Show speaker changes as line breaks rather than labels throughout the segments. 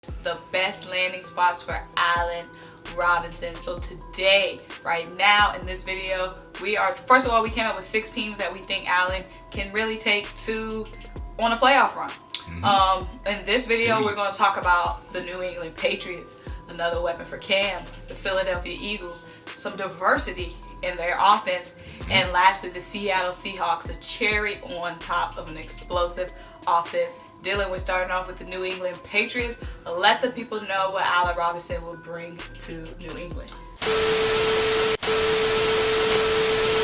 the best landing spots for Allen Robinson. So today, right now in this video, first of all, we came up with 6 teams that we think Allen can really take to on a playoff run. In this video, we're going to talk about the New England Patriots, another weapon for Cam, the Philadelphia Eagles, some diversity in their offense, and lastly, the Seattle SeaHawks, a cherry on top of an explosive offense. Dylan, we're starting off with the New England Patriots. Let the people know what Allen Robinson will bring to New England.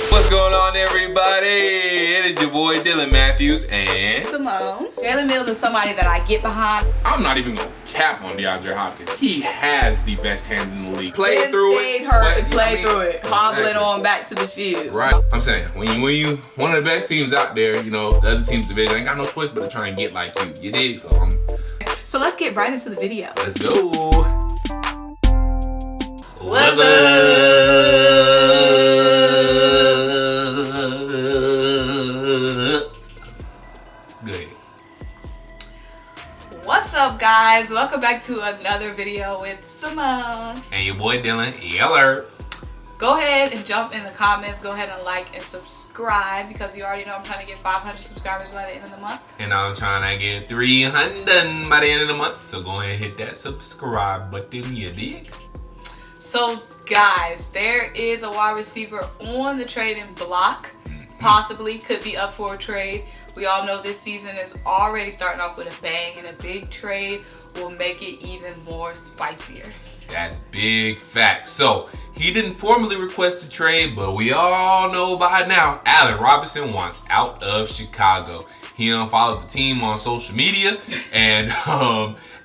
What's going on, everybody? It is your boy Dylan Matthews and
Simone. Jalen Mills is somebody that I get behind.
I'm not even going to cap on DeAndre Hopkins. He has the best hands in the league. Played through it.
Hobbling on back to the field.
Right. I'm saying, when you one of the best teams out there, you know, the other team's division ain't got no choice but to try and get like you. You dig?
So let's get right into the video.
Let's go.
What's up? What's up, guys? Welcome back to another video with Simone.
And your boy Dylan. Yeller.
Go ahead and jump in the comments. Go ahead and like and subscribe because you already know I'm trying to get 500 subscribers by the end of the month.
And I'm trying to get 300 by the end of the month. So go ahead and hit that subscribe button, you dig?
So, guys, there is a wide receiver on the trading block. Possibly could be up for a trade. We all know this season is already starting off with a bang, and a big trade will make it even more spicier.
That's big facts. So he didn't formally request a trade, but we all know by now Allen Robinson wants out of Chicago. He unfollowed the team on social media, and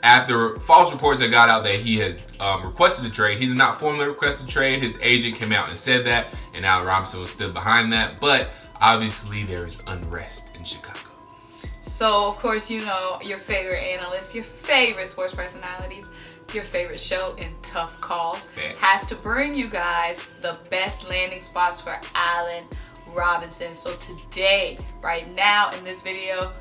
after false reports that got out that he has requested a trade, he did not formally request a trade. His agent came out and said that, and Allen Robinson was still behind that. But obviously, there is unrest in Chicago.
So, of course, you know your favorite analysts, your favorite sports personalities, your favorite show in Tough Calls has to bring you guys the best landing spots for Allen Robinson. So today, right now in this video,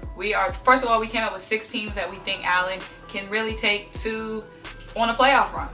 first of all, we came up with 6 teams that we think Allen can really take to on a playoff run.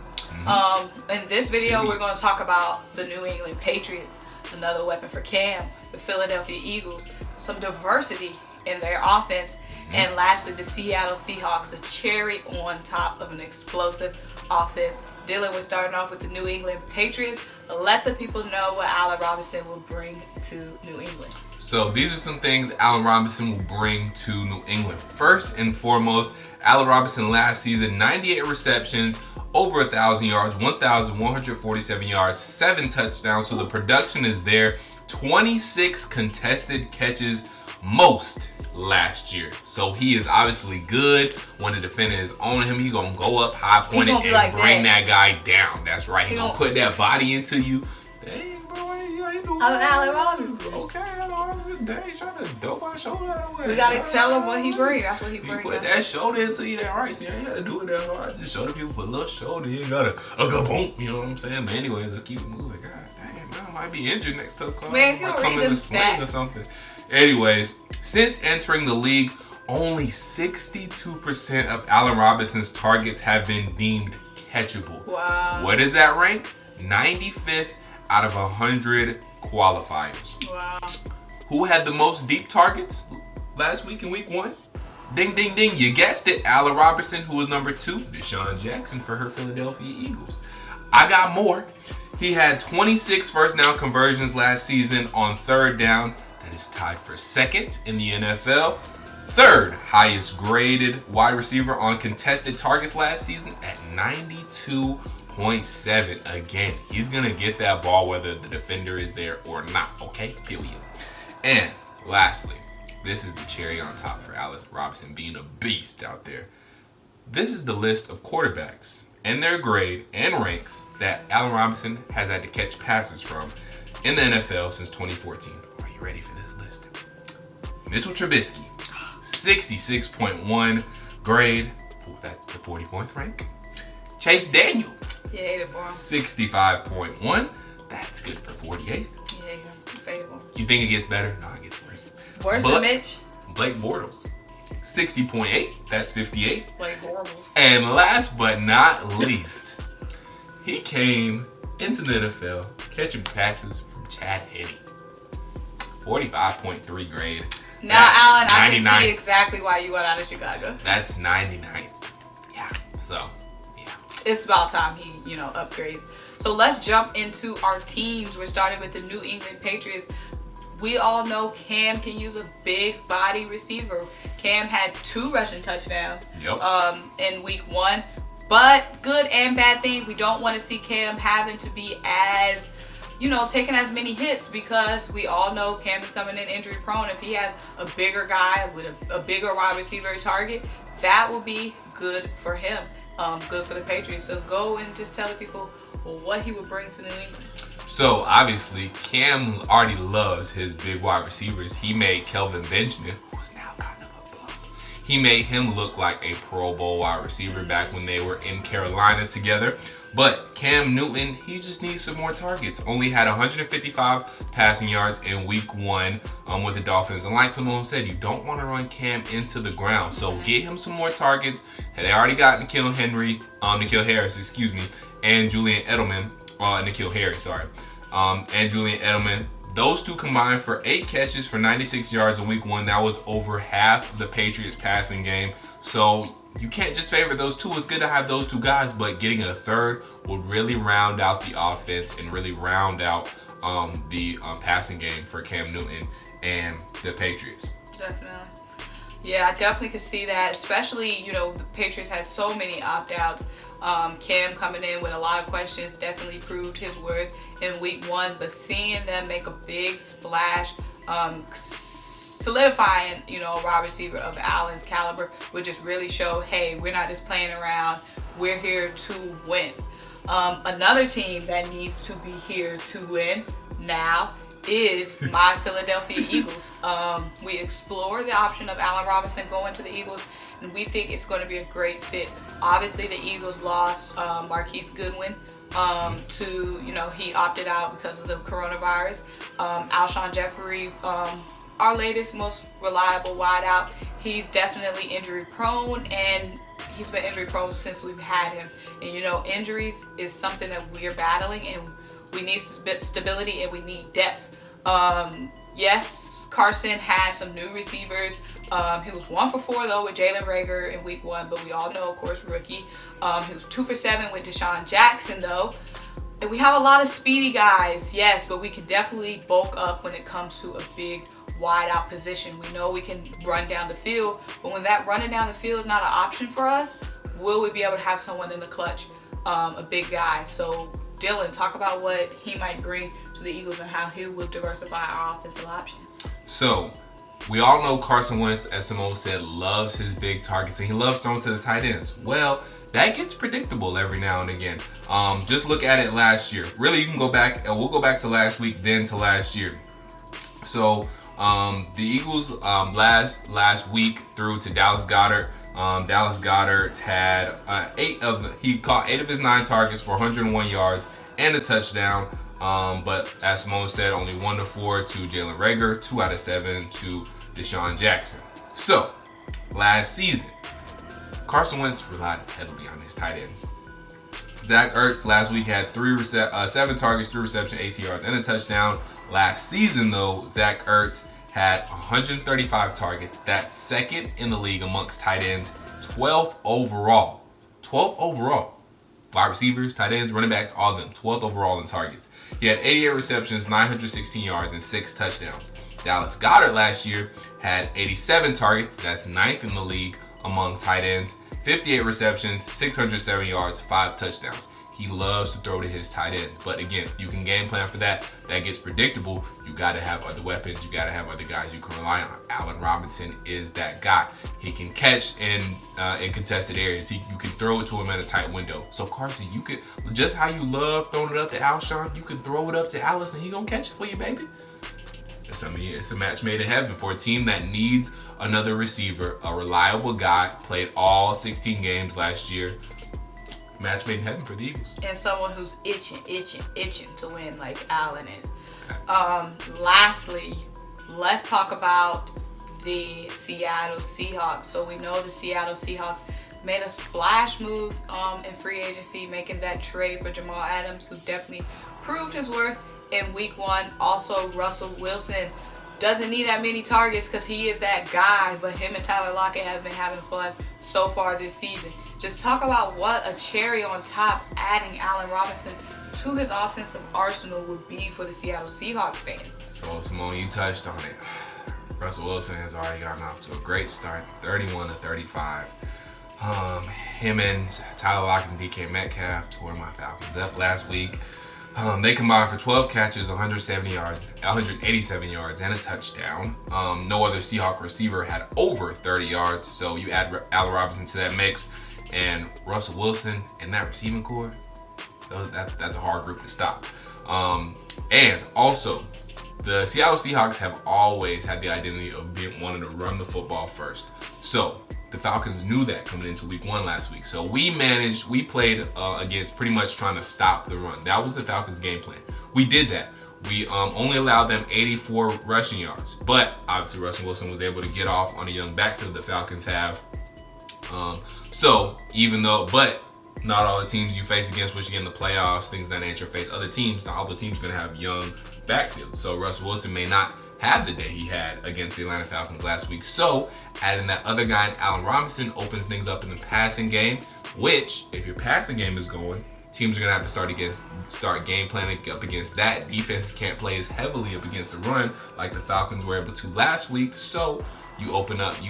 In this video, we're going to talk about the New England Patriots, another weapon for Cam, the Philadelphia Eagles, some diversity in their offense, and lastly, the Seattle Seahawks, a cherry on top of an explosive offense. Dylan, we're starting off with the New England Patriots. Let the people know what Allen Robinson will bring to New England.
So these are some things Allen Robinson will bring to New England. First and foremost, Allen Robinson last season, 98 receptions, over 1,000 yards, 1,147 yards, 7 touchdowns. So the production is there. 26 contested catches, most last year. So he is obviously good. When the defender is on him, he gonna go up high pointed and bring that guy down. That's right. He gonna put that body into you. Dang, bro, you ain't doing
I'm Allen Robinson.
Okay, Allen Robinson. Dang, trying to dope our shoulder that way.
We gotta tell him what he brings. That's what he brings.
He put that shoulder into you that right. See, I ain't had to do it that hard. Just show the people, put a little shoulder. You ain't gotta boom. You know what I'm saying? But anyways, let's keep it moving. God dang, man, I might be injured next to the
Man, if you don't read them stats
or something. Anyways, since entering the league, only 62% of Allen Robinson's targets have been deemed catchable.
Wow.
What is that rank? 95th out of 100 qualifiers.
Wow.
Who had the most deep targets last week in week 1? Ding, ding, ding. You guessed it. Allen Robinson, who was number 2. Deshaun Jackson for her Philadelphia Eagles. I got more. He had 26 first down conversions last season on 3rd down. That is tied for 2nd in the NFL. 3rd highest graded wide receiver on contested targets last season at 92.7. Again, he's going to get that ball whether the defender is there or not. Okay? Period. And lastly, this is the cherry on top for Allen Robinson being a beast out there. This is the list of quarterbacks and their grade and ranks that Allen Robinson has had to catch passes from in the NFL since 2014. Are you ready for this list? Mitchell Trubisky, 66.1 grade. That's the 40th rank. Chase Daniel, 65.1. That's good for 48th.
Yeah, favorable.
You think it gets better? No, it gets worse.
Worse than Mitch?
Blake Bortles, 60.8. That's 58.
Like horrible.
And last but not least, he came into the NFL catching passes from Chad Henne. 45.3 grade.
Now, Alan, I can see exactly why you got out of Chicago.
That's 99. Yeah. So, yeah.
It's about time he, upgrades. So let's jump into our teams. We're starting with the New England Patriots. We all know Cam can use a big body receiver. Cam had 2 rushing touchdowns in week 1. But good and bad thing, we don't want to see Cam having to be as, taking as many hits, because we all know Cam is coming in injury prone. If he has a bigger guy with a bigger wide receiver target, that will be good for him, good for the Patriots. So go and just tell the people what he would bring to New England.
So, obviously, Cam already loves his big wide receivers. He made Kelvin Benjamin, who's now kind of a bum, he made him look like a Pro Bowl wide receiver back when they were in Carolina together. But Cam Newton, he just needs some more targets. Only had 155 passing yards in week 1 with the Dolphins. And like Simone said, you don't want to run Cam into the ground. So get him some more targets. They already got N'Keal Harris, and Julian Edelman. N'Keal Harris, and Julian Edelman. Those 2 combined for 8 catches for 96 yards in week 1. That was over half of the Patriots passing game. So you can't just favor those 2. It's good to have those 2 guys, but getting a third would really round out the offense and really round out the passing game for Cam Newton and the Patriots.
Definitely. Yeah, I definitely could see that, especially, the Patriots had so many opt-outs. Cam coming in with a lot of questions definitely proved his worth in week 1, but seeing them make a big splash, solidifying, a wide receiver of Allen's caliber would just really show, hey, we're not just playing around, we're here to win. Another team that needs to be here to win now is my Philadelphia Eagles. We explored the option of Allen Robinson going to the Eagles, and we think it's going to be a great fit. Obviously, the Eagles lost Marquise Goodwin to, he opted out because of the coronavirus. Alshon Jeffrey, our latest, most reliable wideout, he's definitely injury prone, and he's been injury prone since we've had him. And, injuries is something that we're battling, and we need stability and we need depth. Yes, Carson has some new receivers. He was 1 for 4 though with Jalen Reagor in week 1, but we all know, of course, rookie. He was 2 for 7 with Deshaun Jackson though. And we have a lot of speedy guys, yes, but we can definitely bulk up when it comes to a big wide out position. We know we can run down the field, but when that running down the field is not an option for us, will we be able to have someone in the clutch, a big guy? So Dylan, talk about what he might bring to the Eagles and how he will diversify our offensive options.
So, we all know Carson Wentz, as Simone said, loves his big targets, and he loves throwing to the tight ends. Well, that gets predictable every now and again. Just look at it last year. Really, you can go back, and we'll go back to last week, then to last year. So, the Eagles last week threw to Dallas Goedert. Dallas Goedert had 8 of his 9 targets for 101 yards and a touchdown. But as Simone said, only 1 to 4 to Jalen Reagor, 2 out of 7 to Deshaun Jackson. So, last season, Carson Wentz relied heavily on his tight ends. Zach Ertz last week had 7 targets, 3 receptions, 80 yards, and a touchdown. Last season, though, Zach Ertz had 135 targets. That's second in the league amongst tight ends, 12th overall. 12th overall. Wide receivers, tight ends, running backs, all of them. 12th overall in targets. He had 88 receptions, 916 yards, and 6 touchdowns. Dallas Goedert last year had 87 targets. That's 9th in the league among tight ends. 58 receptions, 607 yards, 5 touchdowns. He loves to throw to his tight ends. But again, you can game plan for that. That gets predictable. You got to have other weapons. You got to have other guys you can rely on. Allen Robinson is that guy. He can catch in contested areas. You can throw it to him at a tight window. So Carson, you could, just how you love throwing it up to Alshon, you can throw it up to Alice and he gonna catch it for you, baby. It's a match made in heaven for a team that needs another receiver, a reliable guy, played all 16 games last year. Match made in heaven for the Eagles.
And someone who's itching to win like Allen is. Lastly, let's talk about the Seattle SeaHawks. So we know the Seattle SeaHawks made a splash move in free agency, making that trade for Jamal Adams, who definitely proved his worth in week 1. Also, Russell Wilson doesn't need that many targets because he is that guy, but him and Tyler Lockett have been having fun so far this season. Just talk about what a cherry on top adding Allen Robinson to his offensive arsenal would be for the Seattle Seahawks fans.
So, Simone, you touched on it. Russell Wilson has already gotten off to a great start, 31-35. Him and Tyler Lockett and DK Metcalf tore my Falcons up last week. They combined for 12 catches, 187 yards, and a touchdown. No other Seahawk receiver had over 30 yards. So you add Allen Robinson to that mix, and Russell Wilson and that receiving core, that's a hard group to stop. And also, the Seattle Seahawks have always had the identity of wanting to run the football first. So the Falcons knew that coming into week 1 last week. So we played against pretty much trying to stop the run. That was the Falcons' game plan. We did that. We only allowed them 84 rushing yards. But obviously Russell Wilson was able to get off on a young backfield the Falcons have. But not all the teams you face against, which you get in the playoffs, things of that nature, face other teams. Not all the teams are going to have young backfield. So Russell Wilson may not have the day he had against the Atlanta Falcons last week. So adding that other guy, Allen Robinson, opens things up in the passing game, which, if your passing game is going, teams are going to have to start game planning up against that. Defense can't play as heavily up against the run like the Falcons were able to last week. So you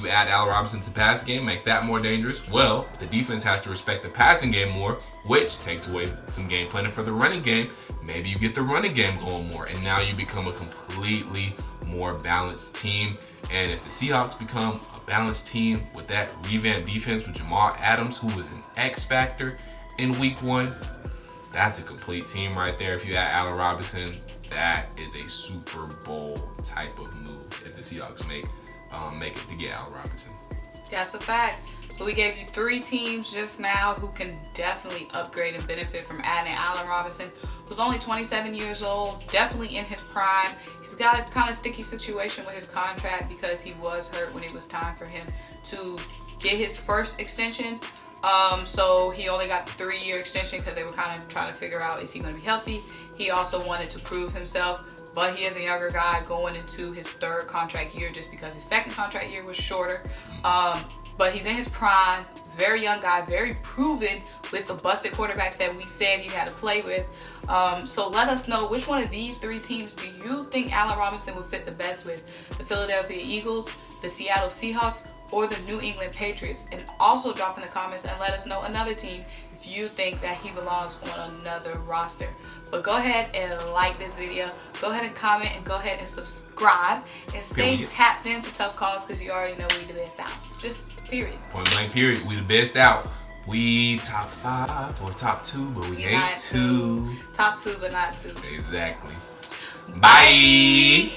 add Allen Robinson to the passing game, make that more dangerous. Well, the defense has to respect the passing game more, which takes away some game planning for the running game. Maybe you get the running game going more, and now you become a completely more balanced team. And if the Seahawks become a balanced team with that revamped defense with Jamal Adams, who was an X factor in week 1, that's a complete team right there. If you add Allen Robinson, that is a Super Bowl type of move if the Seahawks make it to get Allen Robinson.
That's a fact. So we gave you 3 teams just now who can definitely upgrade and benefit from adding Allen Robinson, who's only 27 years old, definitely in his prime. He's got a kind of sticky situation with his contract because he was hurt when it was time for him to get his first extension. So he only got the 3-year extension because they were kind of trying to figure out, is he going to be healthy? He also wanted to prove himself, but he is a younger guy going into his 3rd contract year just because his 2nd contract year was shorter. But he's in his prime, very young guy, very proven with the busted quarterbacks that we said he had to play with. So let us know, which one of these 3 teams do you think Allen Robinson would fit the best with? The Philadelphia Eagles, the Seattle Seahawks, or the New England Patriots? And also drop in the comments and let us know another team if you think that he belongs on another roster. But go ahead and like this video, go ahead and comment, and go ahead and subscribe, and stay tapped into Tough Calls because you already know we the best out. Just period.
Point blank period. We the best out. We top 5 or top 2, but we ain't 2.
Top 2 but not 2.
Exactly. Bye.